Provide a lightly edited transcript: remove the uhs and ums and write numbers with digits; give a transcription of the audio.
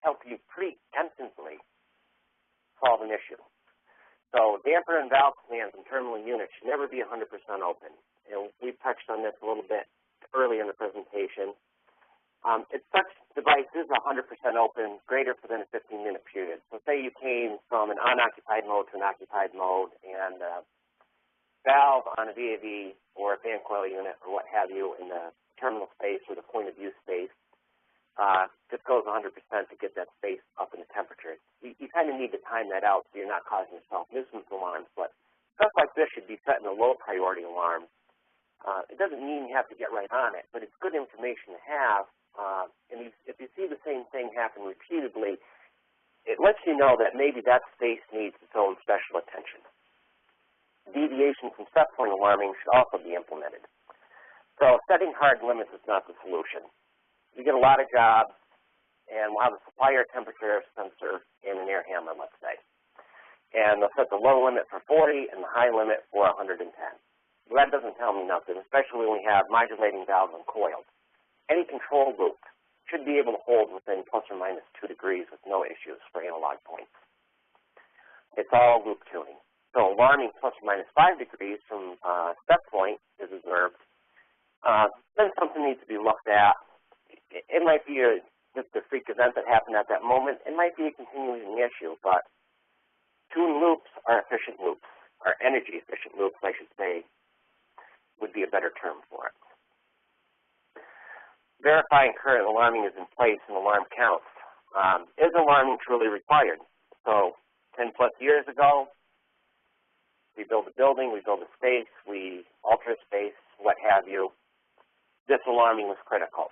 help you preemptively solve an issue. So damper and valve commands and terminal units should never be 100% open. And we've touched on this a little bit early in the presentation. If such device is 100% open, greater than a 15-minute period. So say you came from an unoccupied mode to an occupied mode, and valve on a VAV or a fan coil unit or what have you in the terminal space or the point of view space just goes 100% to get that space up in the temperature. You kind of need to time that out so you're not causing yourself nuisance alarms, but stuff like this should be set in a low priority alarm. It doesn't mean you have to get right on it, but it's good information to have. And if you see the same thing happen repeatedly, it lets you know that maybe that space needs its own special attention. Deviation from set point alarming should also be implemented. So setting hard limits is not the solution. You get a lot of jobs, and we'll have a supplier temperature sensor in an air handler, let's say. And they'll set the low limit for 40 and the high limit for 110. Well, that doesn't tell me nothing, especially when we have modulating valves and coils. Any control loop should be able to hold within plus or minus 2 degrees with no issues for analog points. It's all loop tuning. So alarming plus or minus 5 degrees from set point is observed. Then something needs to be looked at. It might be just a freak event that happened at that moment. It might be a continuing issue, but tuned loops are efficient loops, or energy efficient loops, I should say, would be a better term for it. Verifying current alarming is in place and alarm counts. Is alarming truly required? So 10 plus years ago, we build a building, we build a space, we alter a space, what have you. This alarming was critical.